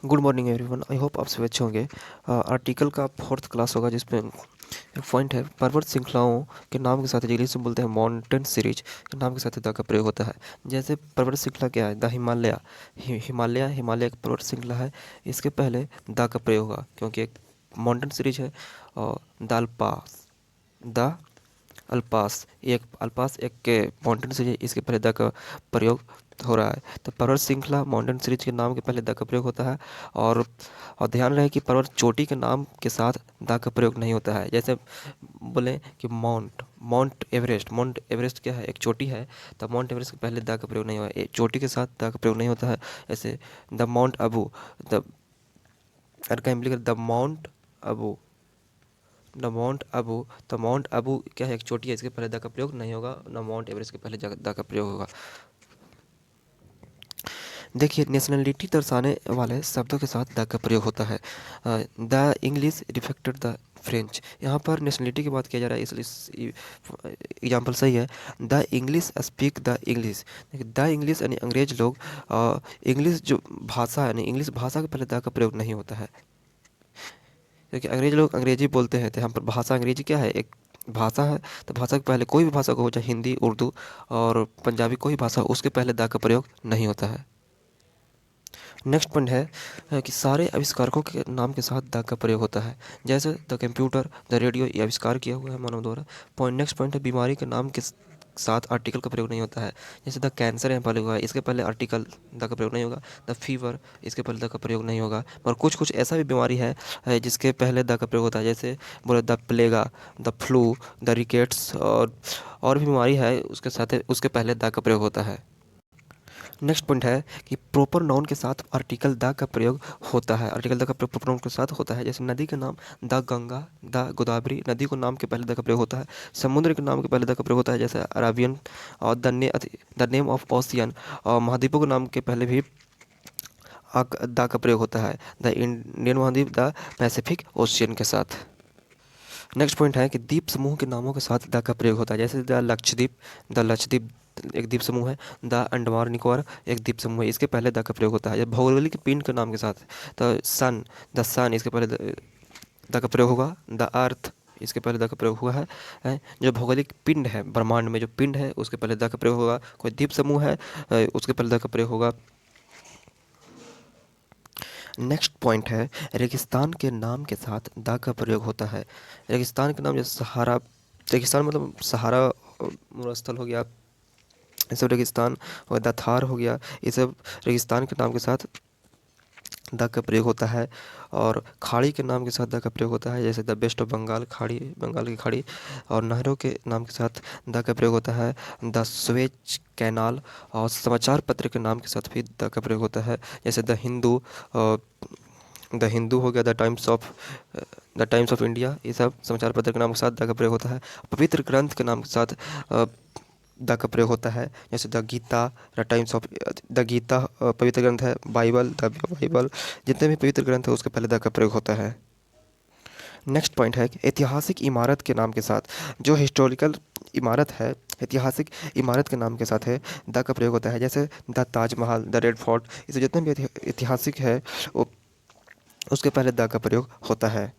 Good morning everyone. I hope आप सभी अच्छे होंगे। आर्टिकल का फोर्थ क्लास होगा जिसमें एक पॉइंट है, पर्वत श्रृंखलाओं के नाम के साथ इंग्लिश में बोलते हैं माउंटेन सीरीज के नाम के साथ द का प्रयोग होता है। जैसे पर्वत श्रृंखला क्या है, द हिमालय। हिमालय एक पर्वत श्रृंखला है। इसके पहले द का प्रयोग होगा क्योंकि एक माउंटेन सीरीज है। और द अल्पास, एक अल्पास एक के माउंटेन सीरीज, इसके पहले द का प्रयोग हो रहा है। तो पर्वत श्रृंखला माउंटेन सीरीज के नाम के पहले द का प्रयोग होता है। और और ध्यान रहे कि पर्वत चोटी के नाम के साथ द का प्रयोग नहीं होता है। जैसे बोले कि माउंट एवरेस्ट क्या है, एक चोटी है। तो माउंट एवरेस्ट के पहले द का प्रयोग नहीं हुआ है, चोटी के साथ द का प्रयोग नहीं होता है। जैसे the mount Abu, the the mount Abu, the mount Abu. तो माउंट अबू क्या है, एक चोटी है, इसके पहले द का प्रयोग नहीं होगा। न माउंट एवरेस्ट के पहले द का प्रयोग होगा। देखिए, नेशनलिटी दर्शाने वाले शब्दों के साथ द का प्रयोग होता है। The English reflected the French, यहाँ पर नेशनलिटी की बात किया जा रहा है, इसलिए एग्जाम्पल सही है। The English speak the English. देखिए, द इंग्लिश यानी अंग्रेज लोग, इंग्लिश जो भाषा यानी इंग्लिश भाषा के पहले द का प्रयोग नहीं होता है, क्योंकि अंग्रेज लोग अंग्रेजी बोलते हैं। तो यहाँ पर भाषा अंग्रेजी क्या है, एक भाषा है। तो भाषा के पहले कोई भी भाषा को हो, चाहे हिंदी, उर्दू और पंजाबी, कोई भाषा, उसके पहले द का प्रयोग नहीं होता है। नेक्स्ट पॉइंट है कि सारे आविष्कारकों के नाम के साथ द का प्रयोग होता है। जैसे द कंप्यूटर, द रेडियो, ये आविष्कार किया हुआ है मानव द्वारा। नेक्स्ट पॉइंट है, बीमारी के नाम के साथ आर्टिकल का प्रयोग नहीं होता है। जैसे द कैंसर यहाँ पहले हुआ है, इसके पहले आर्टिकल द का प्रयोग नहीं होगा। द फीवर, इसके पहले द का प्रयोग नहीं होगा। और कुछ कुछ ऐसा भी बीमारी है जिसके पहले द का प्रयोग होता है। जैसे बोले the plague, the flu, the rickets, और भी बीमारी है उसके साथ उसके पहले द का प्रयोग होता है। नेक्स्ट पॉइंट है कि प्रॉपर नाउन के साथ आर्टिकल द का प्रयोग होता है। आर्टिकल द का प्रयोग प्रॉपर नाउन के साथ होता है। जैसे नदी का नाम द गंगा, द गोदावरी, नदी को नाम के पहले द का प्रयोग होता है। समुद्र के नाम के पहले द का प्रयोग होता है, जैसे अराबियन। और द नेम ऑफ ओशियन, और महाद्वीपों के नाम के पहले भी द का प्रयोग होता है। द इंडियन महाद्वीप, द पैसिफिक ओशियन के साथ। नेक्स्ट पॉइंट है कि द्वीप समूह के नामों के साथ द का प्रयोग होता है। जैसे द लक्षद्वीप एक द्वीप समूह है। द अंडमान निकोबार एक द्वीप समूह है, इसके पहले द का प्रयोग होता है। जब भौगोलिक पिंड के नाम के साथ, तो द सन, इसके पहले द का प्रयोग होगा। द अर्थ, इसके पहले द का प्रयोग हुआ है। जो भौगोलिक पिंड है, ब्रह्मांड में जो पिंड है, उसके पहले द का प्रयोग होगा। कोई द्वीप समूह है, उसके पहले द का प्रयोग होगा। नेक्स्ट पॉइंट है, रेगिस्तान के नाम के साथ द का प्रयोग होता है। रेगिस्तान के नाम जैसे सहारा, रेगिस्तान मतलब सहारा स्थल हो गया, ये सब रेगिस्तान। और द थार हो गया, ये सब रेगिस्तान के नाम के साथ द का प्रयोग होता है। और खाड़ी के नाम के साथ द का प्रयोग होता है। जैसे द बेस्ट ऑफ बंगाल, खाड़ी, बंगाल की खाड़ी। और नहरों के नाम के साथ द का प्रयोग होता है। The Suez canal. और समाचार पत्र के नाम के साथ भी द का प्रयोग होता है। जैसे द हिंदू, हो गया, द टाइम्स ऑफ इंडिया, ये सब समाचार पत्र के नाम के साथ द का प्रयोग होता है। पवित्र ग्रंथ के नाम के साथ द का प्रयोग होता है। जैसे द गीता, द गीता पवित्र ग्रंथ है। बाइबल, जितने भी पवित्र ग्रंथ है उसके पहले द का प्रयोग होता है। नेक्स्ट पॉइंट है कि ऐतिहासिक इमारत के नाम के साथ, जो हिस्टोरिकल इमारत है, ऐतिहासिक इमारत के नाम के साथ है, द का प्रयोग होता है। जैसे the Taj Mahal, the red fort, इसे जितने भी ऐतिहासिक है उसके पहले द का प्रयोग होता है।